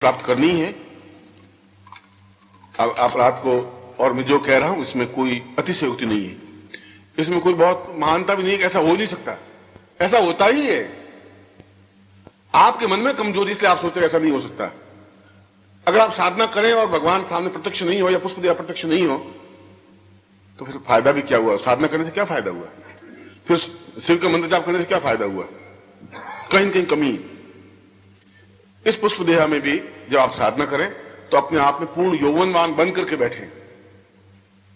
प्राप्त करनी है। आप रात को, और मैं जो कह रहा हूं इसमें कोई अतिशयोक्ति नहीं है, इसमें कोई बहुत महानता भी नहीं है, ऐसा हो नहीं सकता, ऐसा होता ही है। आपके मन में कमजोरी इसलिए आप सोचते हैं ऐसा नहीं हो सकता। अगर आप साधना करें और भगवान सामने प्रत्यक्ष नहीं हो या पुष्प दिया प्रत्यक्ष नहीं हो तो फिर फायदा भी क्या हुआ? साधना करने से क्या फायदा हुआ? फिर शिव का मंत्र जाप करने से क्या फायदा हुआ? कहीं न कहीं कमी। इस पुष्प देहा में भी जब आप साधना करें तो अपने आप में पूर्ण यौवनवान बन करके बैठे,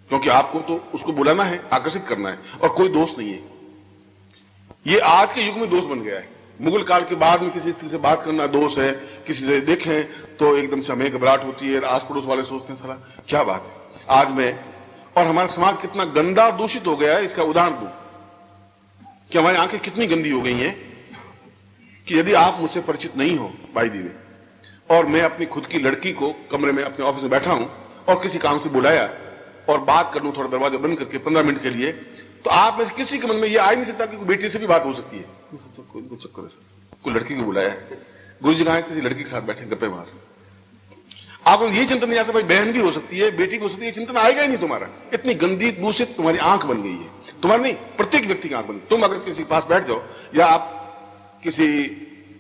क्योंकि आपको तो उसको बुलाना है, आकर्षित करना है, और कोई दोष नहीं है। ये आज के युग में दोष बन गया है। मुगल काल के बाद में किसी स्त्री से बात करना दोष है, किसी से देखें तो एकदम से हमें घबराहट होती है, आस पड़ोस वाले सोचते हैं साला क्या बात है। आज में और हमारा समाज कितना गंदा और दूषित हो गया है, इसका उदाहरण दूं कि हमारी आंखें कितनी गंदी हो गई हैं कि यदि आप मुझसे परिचित नहीं हो भाई दीदी, और मैं अपनी खुद की लड़की को कमरे में अपने ऑफिस में बैठा हूं और किसी काम से बुलाया और बात कर लूं थोड़ा दरवाजा बंद करके 15 मिनट के लिए, तो आप में से किसी के मन में यह आ ही नहीं सकता कि कोई बेटी से भी बात हो सकती है। कोई चक्कर है, कोई लड़की को बुलाया है, गुरु जी कहा है किसी लड़की के साथ बैठे गप्पे मार, आपको ये चिंतन नहीं आता भाई बहन भी हो सकती है, बेटी भी हो सकती है, चिंतन आएगा ही नहीं तुम्हारा। इतनी गंदी दूषित तुम्हारी आंख बन गई है, तुम्हारी नहीं प्रत्येक व्यक्ति की आंख बन गई। तुम अगर किसी के पास बैठ जाओ या आप किसी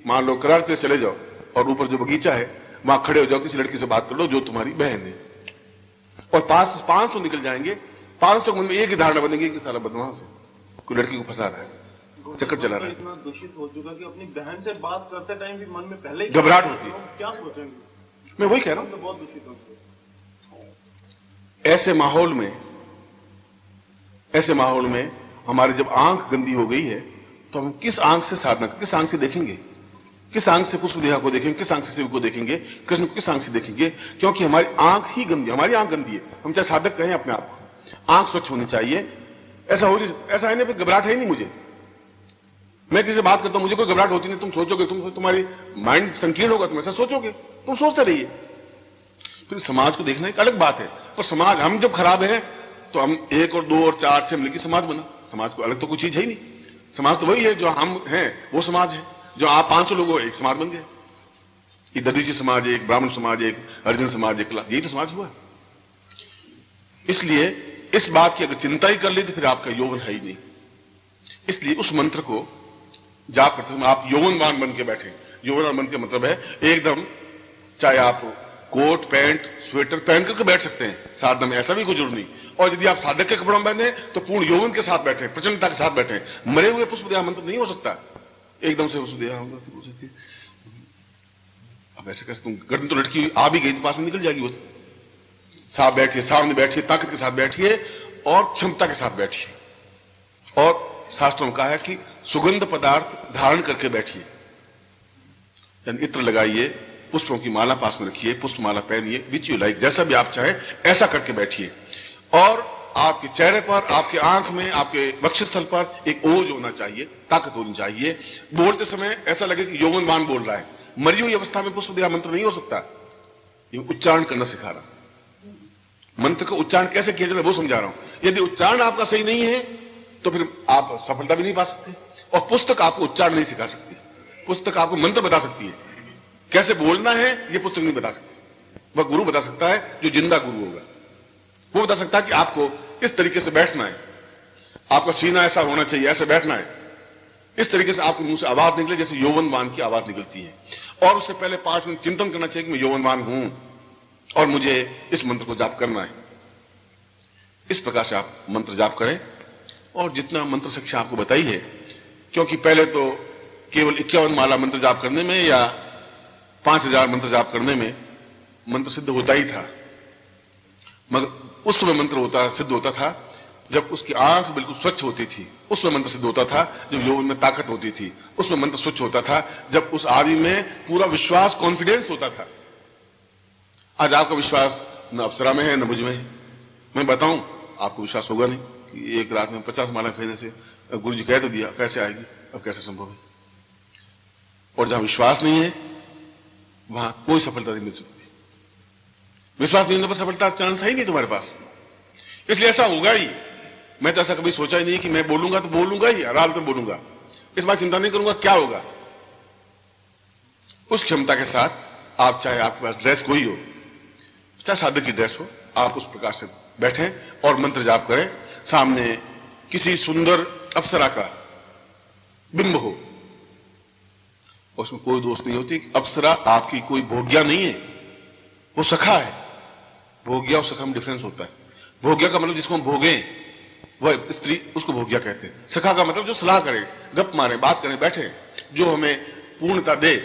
मान लो करार पे चले जाओ और ऊपर जो बगीचा है वहां खड़े हो जाओ, किसी लड़की से बात कर लो जो तुम्हारी बहन है, और 500 निकल जाएंगे, 500 के मन में एक ही धारणा बनेगी कि साला बदमाश है, कोई लड़की को फंसा रहा है, चक्कर चला रहा है। इतना दूषित हो चुका कि अपनी बहन से बात करते टाइम भी मन में पहले ही घबराहट होती है, क्या सोचेंगे। मैं वही कह रहा हूं, तो बहुत दूषित हो चुका। ऐसे माहौल में हमारी जब आंख गंदी हो गई है तो हम किस आंख से साधना, किस आंख से देखेंगे, किस आंख से पुष्प देहा को देखेंगे, किस आंख से शिव को देखेंगे, कृष्ण को किस आंख से देखेंगे? क्योंकि हमारी आंख ही गंदी, हमारी आंख गंदी है। हम चाहे साधक कहें अपने आप को, आंख स्वच्छ होनी चाहिए। ऐसा है नहीं, घबराहट है नहीं मुझे। मैं किसी से बात करता हूं मुझे कोई घबराहट होती नहीं। तुम सोचोगे, तुम्हारी माइंड संकीर्ण होगा, तुम ऐसा सोचोगे, तुम सोचते रहिए। फिर समाज को देखना एक अलग बात है, पर समाज हम जब खराब है तो हम 1 और 2 और 4 से मिलकर समाज बना। समाज को अलग तो कोई चीज है ही नहीं, समाज तो वही है जो हम हैं, वो समाज है। जो आप 500 लोग हो एक समाज बन गए, एक दधीची समाज, एक ब्राह्मण समाज, एक हरिजन समाज, एक यही तो समाज हुआ। इसलिए इस बात की अगर चिंता ही कर ली तो फिर आपका यौवन है ही नहीं। इसलिए उस मंत्र को जाप करते समय आप यौवनवान बन के बैठे। यौवनवान बन के मतलब है एकदम, चाहे आप कोट पैंट स्वेटर पहन करके बैठ सकते हैं साधना में, ऐसा भी कोई जरूर नहीं। और यदि आप साधक के कपड़ों में बैठे तो पूर्ण यौवन के साथ बैठे, प्रचंडता के साथ बैठे। मरे हुए पुष्प देहा मंत्र नहीं हो सकता एकदम से पुष्प देहा होगा। अब ऐसे कैसे, तुम गर्दन तो लटकी आ भी गई तो पास में निकल जाएगी वो। साथ बैठिए, सामने बैठिए, ताकत के साथ बैठिए और क्षमता के साथ बैठिए। और शास्त्रों में कहा है कि सुगंध पदार्थ धारण करके बैठिए, यानी इत्र लगाइए, पुष्पों की माला पास में रखिए, पुष्प माला पहनिए, विच यू लाइक, जैसा भी आप चाहे ऐसा करके बैठिए। और आपके चेहरे पर, आपके आंख में, आपके वक्षस्थल पर एक ओज होना चाहिए, ताकत होनी चाहिए। बोलते समय ऐसा लगे कि यौवनवान बोल रहा है। मरी हुई अवस्था में पुष्प देहा मंत्र नहीं हो सकता। ये उच्चारण करना सिखा रहा, मंत्र का उच्चारण कैसे किया जाए वो समझा रहा हूं। यदि उच्चारण आपका सही नहीं है तो फिर आप सफलता भी नहीं पा सकते। और पुस्तक आपको उच्चारण नहीं सिखा सकती, पुस्तक आपको मंत्र बता सकती है, कैसे बोलना है ये पुस्तक नहीं बता सकती। वह गुरु बता सकता है जो जिंदा गुरु होगा, वो बता सकता है कि आपको इस तरीके से बैठना है, आपका सीना ऐसा होना चाहिए, ऐसे बैठना है, इस तरीके से आपके मुंह से आवाज निकले जैसे यौवनवान की आवाज निकलती है। और उससे पहले 5 मिनट चिंतन करना चाहिए कि मैं यौवनवान हूं और मुझे इस मंत्र को जाप करना है। इस प्रकार से आप मंत्र जाप करें। और जितना मंत्र शिक्षा आपको बताई है, क्योंकि पहले तो केवल 51 माला मंत्र जाप करने में या 5000 मंत्र जाप करने में मंत्र सिद्ध होता ही था, मगर उस समय मंत्र सिद्ध होता था जब उसकी आंख बिल्कुल स्वच्छ होती थी। उस समय मंत्र सिद्ध होता था जब यौवन में ताकत होती थी। उस समय मंत्र स्वच्छ होता था जब उस आदमी में पूरा विश्वास, कॉन्फिडेंस होता था। आज आपका विश्वास न अप्सरा में है न मुझ में है। मैं बताऊं आपको विश्वास होगा नहीं कि एक रात में 50 माला फेरने से गुरु जी कह तो दिया, कैसे आएगी, अब कैसे संभव है। और जहां विश्वास नहीं है वहां कोई सफलता नहीं मिल सकती। विश्वास नहीं होने पर सफलता चांस है ही नहीं तुम्हारे पास। इसलिए ऐसा होगा ही। मैं तो ऐसा कभी सोचा ही नहीं कि मैं बोलूंगा तो बोलूंगा ही, हर हालत में बोलूंगा, इस बात चिंता नहीं करूंगा क्या होगा। उस क्षमता के साथ आप चाहे आपके पास ड्रेस कोई हो, चाहे सादे की ड्रेस हो, आप उस प्रकार से बैठें और मंत्र जाप करें। सामने किसी सुंदर अप्सरा का बिंब हो, उसमें कोई दोष नहीं होती। अप्सरा आपकी कोई भोग्या नहीं है, वो सखा है। भोग्या और सखा में डिफरेंस होता है। भोग्या का मतलब जिसको हम भोगे, वह स्त्री, उसको भोग्या कहते हैं। सखा का मतलब जो सलाह करे, गप मारे, बात करें, बैठे, जो हमें पूर्णता दे।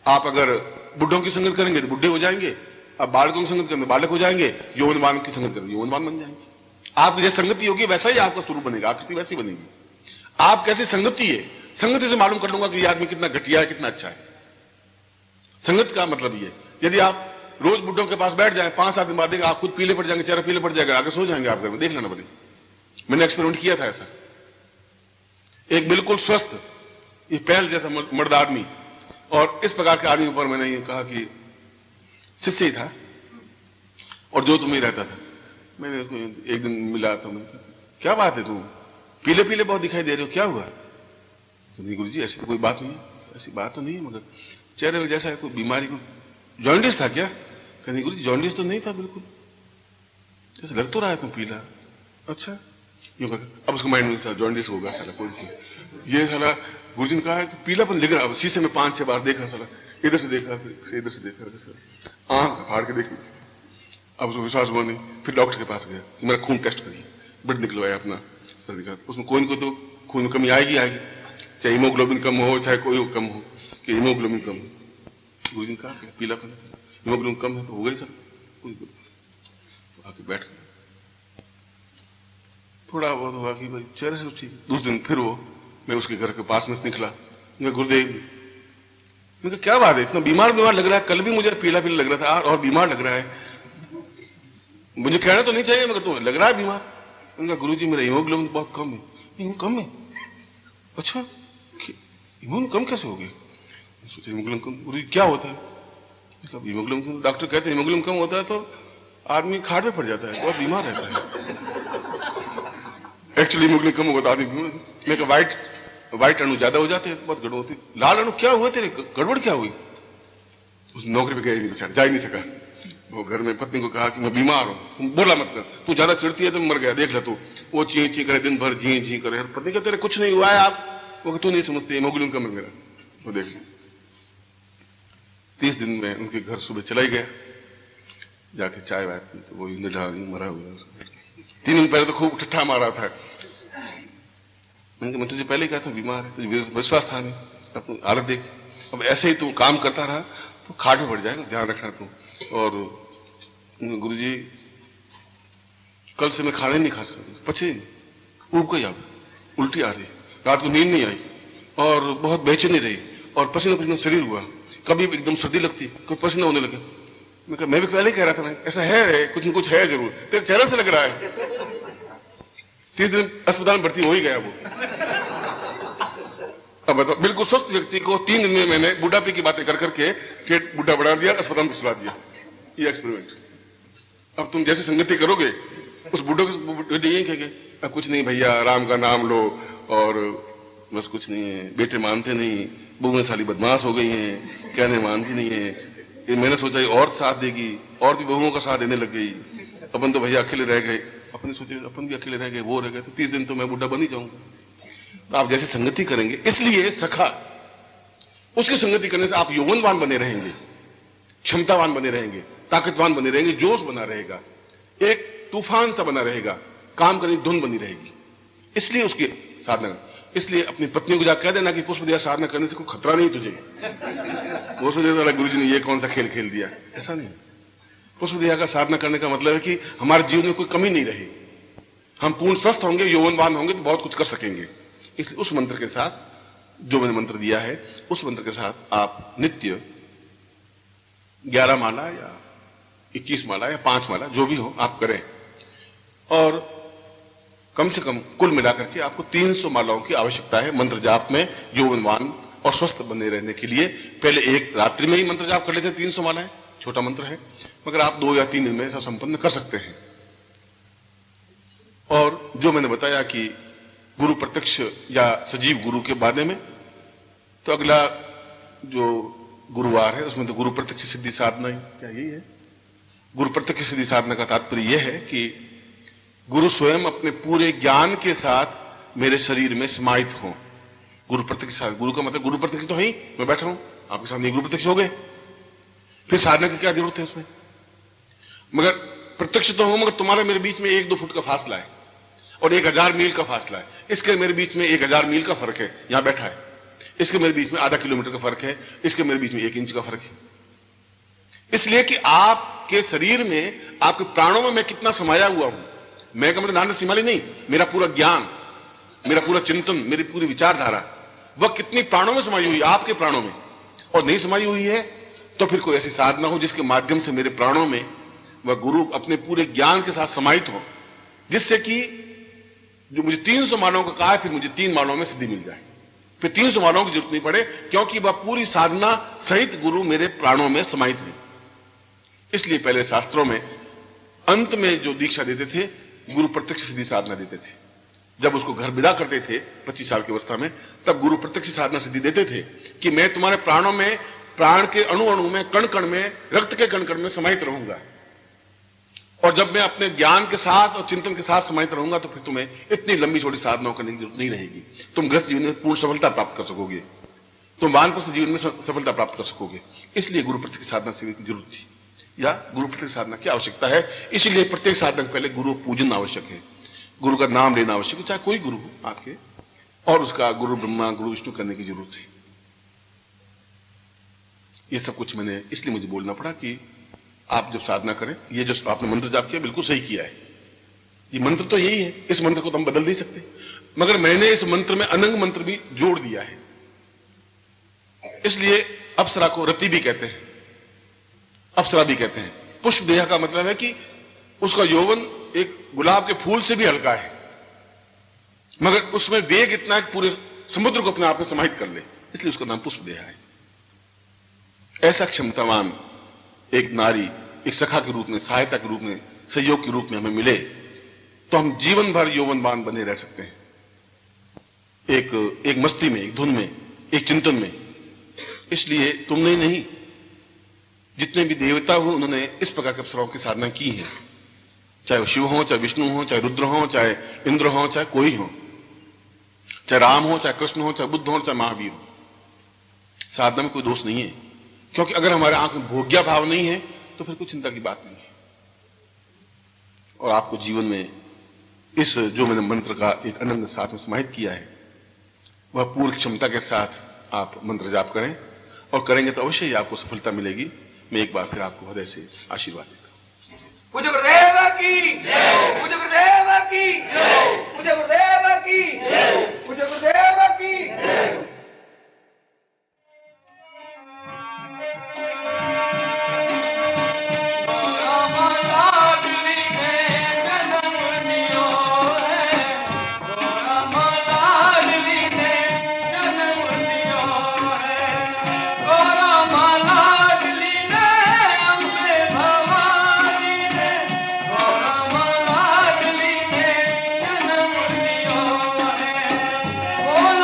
आप अगर बुढ़ों की संगत करेंगे तो बुढ़े हो जाएंगे, आप बालकों की संगत करेंगे बालक हो जाएंगे, यौवनवान की संगत करेंगे यौवनवान बन जाएंगे। आपकी जैसे संगति होगी वैसा ही आपका स्वरूप बनेगा, आकृति वैसी बनेगी। आप कैसी संगति है, संगति से मालूम कर लूंगा कि ये आदमी कितना घटिया है, कितना अच्छा है। संगत का मतलब ये, यदि आप रोज बुढ़ों के पास बैठ जाए, 5-7 दिन बाद देखें आप खुद पीले पड़ जाएंगे, चेहरा पीले पड़ जाएगा, आगे सो जाएंगे आप घर में, देख लेना बड़ी। मैंने एक्सपेरिमेंट किया था ऐसा। एक बिल्कुल स्वस्थ, ये पहल जैसा मर्द आदमी, और इस प्रकार के आदमी पर मैंने ये कहा कि शिष्य ही था और जो तुम्हें रहता था। मैंने उसको एक दिन मिला था, मैंने कहा क्या बात है, तू पीले पीले बहुत दिखाई दे रहे हो, क्या हुआ? तो नहीं गुरु जी ऐसी तो कोई बात नहीं है, ऐसी बात तो नहीं है, मगर चेहरे में जैसा है कोई बीमारी, को जॉन्डिस था क्या? कहते गुरु जी जॉन्डिस तो नहीं था, बिल्कुल जैसे लग तो रहा है तुम पीला। अच्छा, यूं कहकर अब उसको माइंड में जॉन्डिस होगा साला कोई, ये साला गुरुजी ने कहा है पीलापन लिख रहा। अब शीशे में 5-6 बार देखा साला, इधर से देखा, फिर इधर से देखा, आंख फाड़ के देखी। अब उसको विश्वास हुआ नहीं, फिर डॉक्टर के पास गया, मेरा खून टेस्ट करिए, ब्लड निकलवाया अपना, सर दिखा, उसमें कोई न कोई तो खून में कमी आएगी, चाहे हीमोग्लोबिन कम हो, चाहे कोई कम हो, कि हीमोग्लोबिन कम हो। गुरुजी ने कहा पीलापन हीमोग्लोबिन कम है तो हो गई सर। तो आके बैठ गया, थोड़ा बहुत हुआ कि भाई चेहरे से ठीक। दूसरे दिन फिर वो, मैं उसके घर के पास में से निकला, मैं गुरुदेव, मैं क्या बात है, इतना बीमार लग रहा है, कल भी मुझे पीला पीला लग रहा था और बीमार लग रहा है, मुझे कहना तो नहीं चाहिए मगर तुम्हें लग रहा है बीमार। उनका गुरुजी मेरा हीमोग्लोबिन बहुत कम है। कम है? अच्छा, हीमोग्लोबिन कम कैसे हो गया? सोचा हीमोग्लोबिन कम, गुरुजी क्या होता है? मतलब हीमोग्लोबिन, डॉक्टर कहते हैं हीमोग्लोबिन कम होता है तो आदमी खाट में पड़ जाता है, बहुत बीमार रहता है। एक्चुअली हीमोग्लोबिन कम होगा तो आदमी, मैं कहा व्हाइट अणु ज्यादा हो जाते हैं, बहुत गड़बड़ होती। लाल अणु क्या हुआ तेरे, गड़बड़ क्या हुई? उस नौकरी पे गया ही नहीं बेचारा, जा ही नहीं सका। वो घर में पत्नी को कहा कि मैं बीमार हूं, तुम बोला मत कर, तू ज्यादा चिढ़ती है तो मर गया, देख ले तू। वो ची ची करे दिन भर, जी जी करे। पत्नी कहते कुछ नहीं हुआ है आप, वो तू नहीं समझते, हीमोग्लोबिन कम है मेरा। वो देख ले 30 दिन में उनके घर सुबह चला ही गया, जाके चाय वाय पी तो वो निढा मरा हुआ। 3 दिन पहले तो खूब ठट्ठा मारा था, मैं तुझे पहले ही कहा था बीमार है, तुझे विश्वास था नहीं, अब तू हालत देख। अब ऐसे ही तू काम करता रहा तो खाट में पड़ जाएगा, ध्यान रखना तू। और गुरुजी कल से मैं खाना ही नहीं खा सकता, पचे नहीं, ऊब गई, अब उल्टी आ रही, रात को नींद नहीं आई और बहुत बेचैनी रही और पसीना पसीना शरीर हुआ, कभी भी एकदम सर्दी लगती, कभी पसीना होने लगे। मैं भी पहले ही कह रहा था, ऐसा है कुछ न कुछ है जरूर, तेरे चेहरे से लग रहा है। 30 दिन अस्पताल में भर्ती हो ही गया वो। अब बताओ, बिल्कुल स्वस्थ व्यक्ति को 3 दिन में मैंने बुढ़ापे की बातें कर करके पेट बुढ़ा बढ़ा दिया, अस्पताल में घुसवा दिया। ये एक्सपेरिमेंट। अब तुम जैसे संगति करोगे उस बुढ़ो के यही कहेंगे, अब कुछ नहीं भैया, राम का नाम लो और बस कुछ नहीं है, बेटे मानते नहीं, बहुएं साली बदमाश हो गई हैं, कहने मानती नहीं है। ये मैंने सोचा और साथ देगी, और भी बहुओं का साथ देने लग गई, अपन तो भैया अकेले रह गए, अपने सोचे अपन भी अकेले रह गए, वो रह गए, तो 30 दिन तो मैं बुढ़ा बन ही जाऊंगा। तो आप जैसे संगति करेंगे, इसलिए सखा, उसकी संगति करने से आप यौवनवान बने रहेंगे, क्षमतावान बने रहेंगे, ताकतवान बने रहेंगे, जोश बना रहेगा, एक तूफान सा बना रहेगा, काम करने की धुन बनी रहेगी। इसलिए उसकी साधना, इसलिए अपनी पत्नियों को जाकर कह देना कि पुष्प दिया साधना करने से कोई खतरा नहीं तुझे। वो सोचे गुरु जी ने ये कौन सा खेल खेल दिया, ऐसा नहीं। पुष्प दिया का साधना करने का मतलब है कि हमारे जीवन में कोई कमी नहीं रही, हम पूर्ण स्वस्थ होंगे, यौवनवान होंगे तो बहुत कुछ कर सकेंगे। इसलिए उस मंत्र के साथ, जो मैंने मंत्र दिया है, उस मंत्र के साथ आप नित्य 11 माला या 21 माला या 5 माला जो भी हो आप करें, और कम से कम कुल मिलाकर के आपको 300 मालाओं की आवश्यकता है मंत्र जाप में, यौवनवान और स्वस्थ बने रहने के लिए। पहले एक रात्रि में ही मंत्र जाप कर लेते हैं 300 मालाएं, छोटा मंत्र है, मगर आप 2 या 3 दिन में ऐसा संपन्न कर सकते हैं। और जो मैंने बताया कि गुरु प्रत्यक्ष या सजीव गुरु के बारे में, तो अगला जो गुरुवार है, उसमें तो गुरु प्रत्यक्ष सिद्धि साधना ही, क्या यही है? गुरु प्रत्यक्ष सिद्धि साधना का तात्पर्य यह है कि गुरु स्वयं अपने पूरे ज्ञान के साथ मेरे शरीर में समाहित हो। गुरु प्रत्यक्ष, गुरु का मतलब गुरु प्रत्यक्ष तो है ही, मैं बैठा हूं आपके सामने, गुरु प्रत्यक्ष हो गए, फिर साधना की क्या जरूरत है उसमें? मगर प्रत्यक्ष तो हो, मगर तुम्हारे मेरे बीच में 1-2 फुट का फासला है और 1000 मील का फासला है। इसके मेरे बीच में 1000 मील का फर्क है, यहां बैठा है। इसके मेरे बीच में आधा किलोमीटर का फर्क है, इसके मेरे बीच में 1 इंच का फर्क है। इसलिए कि आपके शरीर में, आपके प्राणों में मैं कितना समाया हुआ हूं। मैं का मतलब नानक सिमाली नहीं, मेरा पूरा ज्ञान, मेरा पूरा चिंतन, मेरी पूरी विचारधारा, वह कितनी प्राणों में समाई हुई है, आपके प्राणों में, और नहीं समाई हुई है तो फिर कोई ऐसी साधना हो जिसके माध्यम से मेरे प्राणों में वह गुरु अपने पूरे ज्ञान के साथ समाहित हो, जिससे कि जो मुझे 300 मानवों का कहा है, फिर मुझे 3 मानवों में सिद्धि मिल जाए, फिर 300 मानवों की जरूरत नहीं पड़े, क्योंकि वह पूरी साधना सहित गुरु मेरे प्राणों में समाहित हुई। इसलिए पहले शास्त्रों में अंत में जो दीक्षा देते थे, गुरु प्रत्यक्ष सिद्धि साधना देते थे। जब उसको घर विदा करते थे 25 साल की अवस्था में, तब गुरु प्रत्यक्ष साधना सिद्धि देते थे कि मैं तुम्हारे प्राणों में, प्राण के अणु अणु में, कण कण में, रक्त के कण कण में समाहित रहूंगा, और जब मैं अपने ज्ञान के साथ और चिंतन के साथ समाहित रहूंगा तो फिर तुम्हें इतनी लंबी छोटी साधनाओं करने की जरूरत नहीं रहेगी। तुम गृहस्थ जीवन में पूर्ण सफलता प्राप्त कर सकोगे, तुम वानप्रस्थ जीवन में सफलता प्राप्त कर सकोगे। इसलिए गुरु प्रत्यक्ष साधना सिद्धि की जरूरत थी, या गुरु प्रत्यक्ष साधना की आवश्यकता है। इसलिए प्रत्येक साधना के पहले गुरु पूजन आवश्यक है, गुरु का नाम लेना आवश्यक है, चाहे कोई गुरु हो आपके, और उसका गुरु ब्रह्मा गुरु विष्णु करने की जरूरत है। ये सब कुछ मैंने इसलिए मुझे बोलना पड़ा कि आप जब साधना करें, ये जो आपने मंत्र जाप किया बिल्कुल सही किया है, ये मंत्र तो यही है, इस मंत्र को तो हम बदल नहीं सकते, मगर मैंने इस मंत्र में अनंग मंत्र भी जोड़ दिया है। इसलिए अप्सरा को रति भी कहते हैं, अप्सरा भी कहते हैं। पुष्प देह का मतलब है कि उसका यौवन एक गुलाब के फूल से भी हल्का है, मगर उसमें वेग इतना है कि पूरे समुद्र को अपने आप में समाहित कर ले, इसलिए उसका नाम पुष्प देह है। ऐसा क्षमतावान एक नारी, एक सखा के रूप में, सहायता के रूप में, सहयोग के रूप में हमें मिले तो हम जीवन भर यौवनवान बने रह सकते हैं, एक मस्ती में, एक धुन में, एक चिंतन में। इसलिए तुमने नहीं, जितने भी देवता हो उन्होंने इस प्रकार के अप्सराओं की साधना की है, चाहे वो शिव हो, चाहे विष्णु हो, चाहे रुद्र हो, चाहे इंद्र हो, चाहे कोई हो, चाहे राम हो, चाहे कृष्ण हो, चाहे बुद्ध हो, चाहे महावीर हो। साधना में कोई दोष नहीं है, क्योंकि अगर हमारे आंख में भोग्या भाव नहीं है तो फिर कोई चिंता की बात नहीं है। और आपको जीवन में इस जो मैंने मंत्र का एक अनंत साथ में समाहित किया है, वह पूर्ण क्षमता के साथ आप मंत्र जाप करें, और करेंगे तो अवश्य ही आपको सफलता मिलेगी। मैं एक बार फिर आपको हृदय से आशीर्वाद देता हूं। पूज्य गुरुदेव की जय, पूज्य गुरुदेव की जय, पूज्य गुरुदेव की जय, पूज्य गुरुदेव की जय। Oh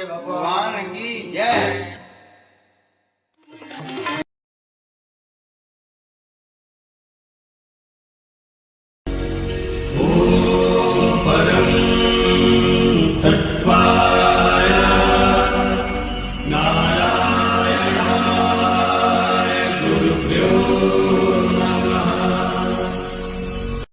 भगवान